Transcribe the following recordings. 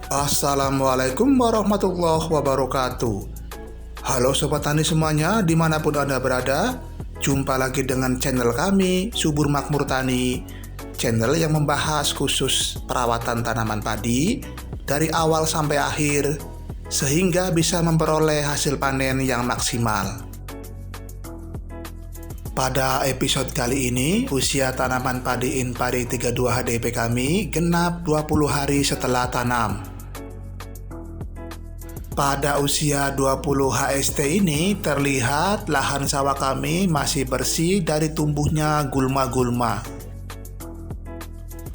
Assalamualaikum warahmatullahi wabarakatuh. Halo Sobat Tani semuanya, dimanapun Anda berada. Jumpa lagi dengan channel kami, Subur Makmur Tani. Channel yang membahas khusus perawatan tanaman padi dari awal sampai akhir, sehingga bisa memperoleh hasil panen yang maksimal. Pada episode kali ini, usia tanaman padi Inpari 32 HDP kami genap 20 hari setelah tanam. Pada usia 20 HST ini terlihat lahan sawah kami masih bersih dari tumbuhnya gulma-gulma.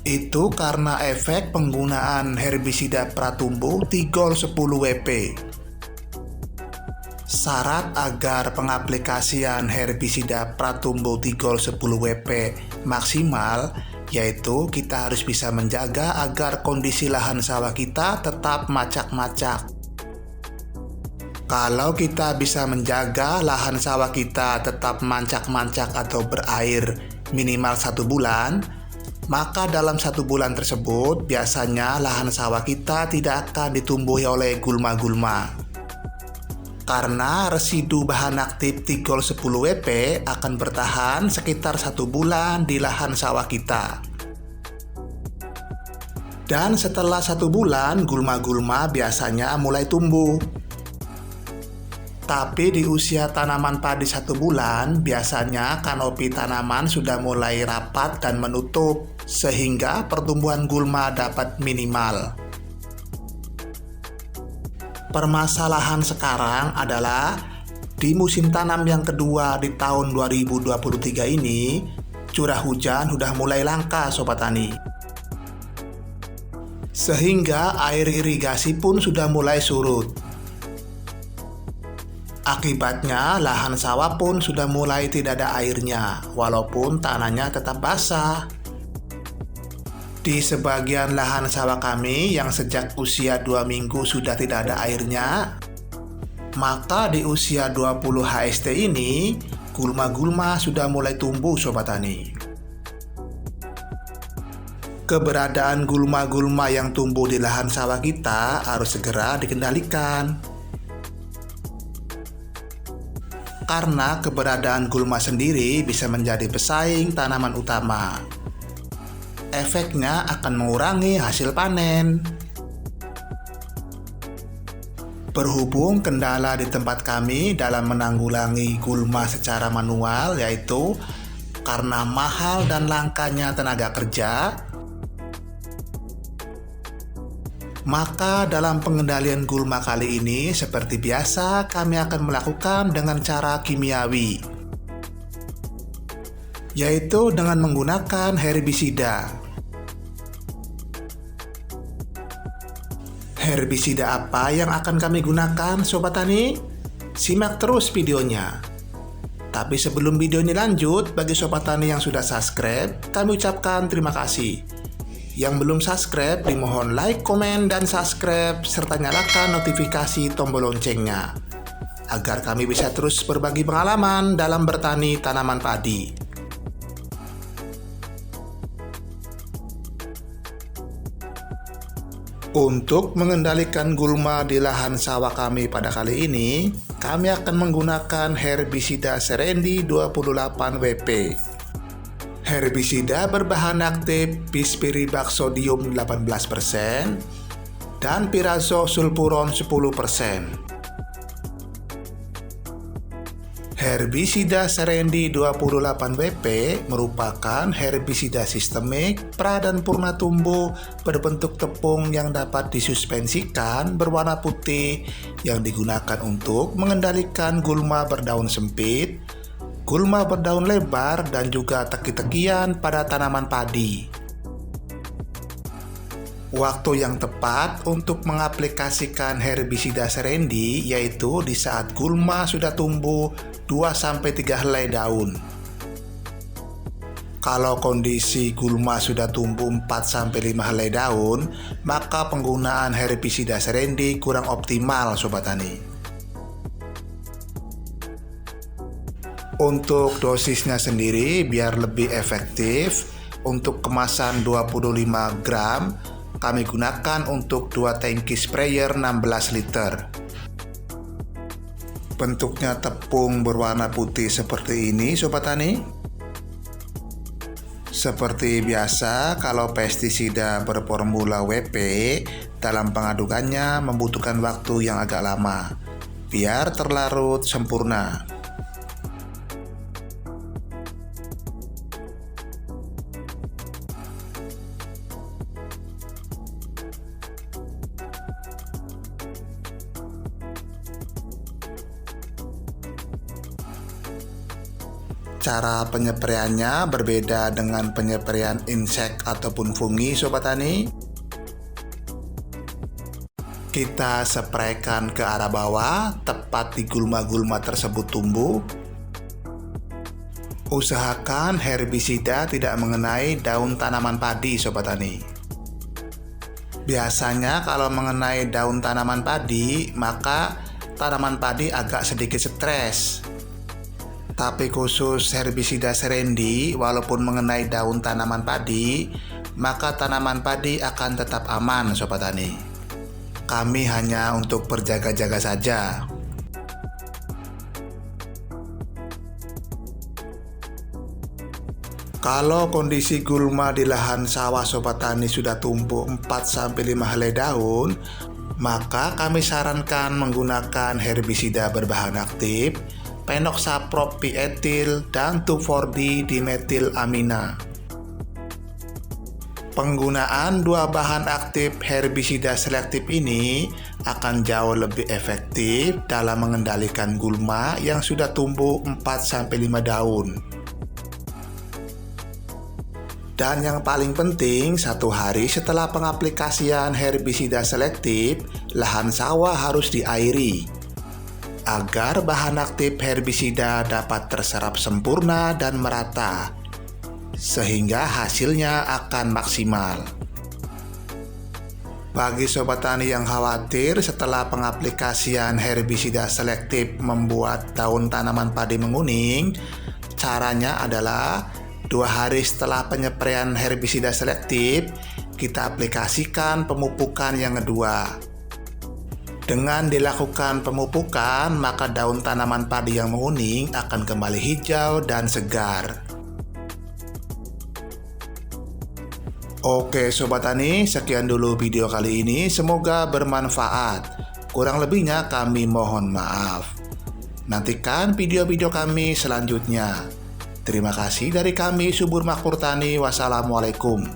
Itu karena efek penggunaan herbisida pratumbuh Tigor 10 WP. Syarat agar pengaplikasian herbisida pratumbuh Tigor 10 WP maksimal yaitu kita harus bisa menjaga agar kondisi lahan sawah kita tetap macak-macak. Kalau kita bisa menjaga lahan sawah kita tetap mancak-mancak atau berair minimal 1 bulan, maka dalam 1 bulan tersebut biasanya lahan sawah kita tidak akan ditumbuhi oleh gulma-gulma. Karena residu bahan aktif Tigor 10 WP akan bertahan sekitar 1 bulan di lahan sawah kita. Dan setelah 1 bulan, gulma-gulma biasanya mulai tumbuh. Tapi di usia tanaman padi 1 bulan, biasanya kanopi tanaman sudah mulai rapat dan menutup, sehingga pertumbuhan gulma dapat minimal. Permasalahan sekarang adalah di musim tanam yang kedua di tahun 2023 ini, curah hujan sudah mulai langka Sobat Tani. Sehingga air irigasi pun sudah mulai surut. Akibatnya lahan sawah pun sudah mulai tidak ada airnya, walaupun tanahnya tetap basah. Di sebagian lahan sawah kami yang sejak usia 2 minggu sudah tidak ada airnya, maka di usia 20 HST ini, gulma-gulma sudah mulai tumbuh Sobat Tani. Keberadaan gulma-gulma yang tumbuh di lahan sawah kita harus segera dikendalikan. Karena keberadaan gulma sendiri bisa menjadi pesaing tanaman utama. Efeknya akan mengurangi hasil panen. Berhubung kendala di tempat kami dalam menanggulangi gulma secara manual yaitu karena mahal dan langkanya tenaga kerja, maka dalam pengendalian gulma kali ini seperti biasa kami akan melakukan dengan cara kimiawi, yaitu dengan menggunakan herbisida. Herbisida apa yang akan kami gunakan Sobat Tani? Simak terus videonya. Tapi sebelum video ini lanjut, bagi Sobat Tani yang sudah subscribe, kami ucapkan terima kasih. Yang belum subscribe, dimohon like, komen, dan subscribe, serta nyalakan notifikasi tombol loncengnya, agar kami bisa terus berbagi pengalaman dalam bertani tanaman padi. Untuk mengendalikan gulma di lahan sawah kami pada kali ini, kami akan menggunakan herbisida Serendi 28 WP. Herbisida berbahan aktif Bispiribaksodium 18% dan Pirazosulfuron 10%. Herbisida Serendi 28 WP merupakan herbisida sistemik pra dan purna tumbuh berbentuk tepung yang dapat disuspensikan berwarna putih yang digunakan untuk mengendalikan gulma berdaun sempit, gulma berdaun lebar, dan juga teki-tekian pada tanaman padi. Waktu yang tepat untuk mengaplikasikan herbisida Serendi yaitu di saat gulma sudah tumbuh 2-3 helai daun. Kalau kondisi gulma sudah tumbuh 4-5 helai daun, maka penggunaan herbisida Serendi kurang optimal Sobat Tani. Untuk dosisnya sendiri biar lebih efektif, untuk kemasan 25 gram kami gunakan untuk 2 tangki sprayer 16 liter. Bentuknya tepung berwarna putih seperti ini Sobat Tani. Seperti biasa, kalau pestisida berformula WP, dalam pengadukannya membutuhkan waktu yang agak lama biar terlarut sempurna. Cara penyepraiannya berbeda dengan penyepraian insek ataupun fungi Sobat Tani. Kita spraykan ke arah bawah, tepat di gulma-gulma tersebut tumbuh. Usahakan herbisida tidak mengenai daun tanaman padi Sobat Tani. Biasanya kalau mengenai daun tanaman padi, maka tanaman padi agak sedikit stres. Tapi khusus herbisida Serendi, walaupun mengenai daun tanaman padi, maka tanaman padi akan tetap aman Sobat Tani. Kami hanya untuk berjaga-jaga saja. Kalau kondisi gulma di lahan sawah Sobat Tani sudah tumbuh 4-5 helai daun, maka kami sarankan menggunakan herbisida berbahan aktif Phenoxaprop P-etil dan 2,4-dimethylamina. Penggunaan dua bahan aktif herbisida selektif ini akan jauh lebih efektif dalam mengendalikan gulma yang sudah tumbuh 4-5 daun. Dan yang paling penting, 1 hari setelah pengaplikasian herbisida selektif, lahan sawah harus diairi agar bahan aktif herbisida dapat terserap sempurna dan merata, sehingga hasilnya akan maksimal. Bagi Sobat Tani yang khawatir setelah pengaplikasian herbisida selektif membuat daun tanaman padi menguning, caranya adalah 2 hari setelah penyepraian herbisida selektif, kita aplikasikan pemupukan yang kedua. Dengan dilakukan pemupukan, maka daun tanaman padi yang menguning akan kembali hijau dan segar. Oke Sobat Tani, sekian dulu video kali ini. Semoga bermanfaat. Kurang lebihnya kami mohon maaf. Nantikan video-video kami selanjutnya. Terima kasih dari kami Subur Makmur Tani. Wassalamualaikum.